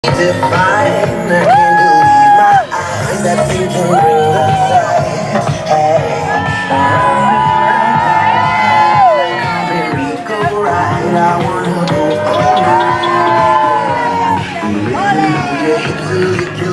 Define, I can't believe my eyes. That thing can bring the sight. Hey, like a merry-go-round, I wanna go all night. Yeah, hit the liquor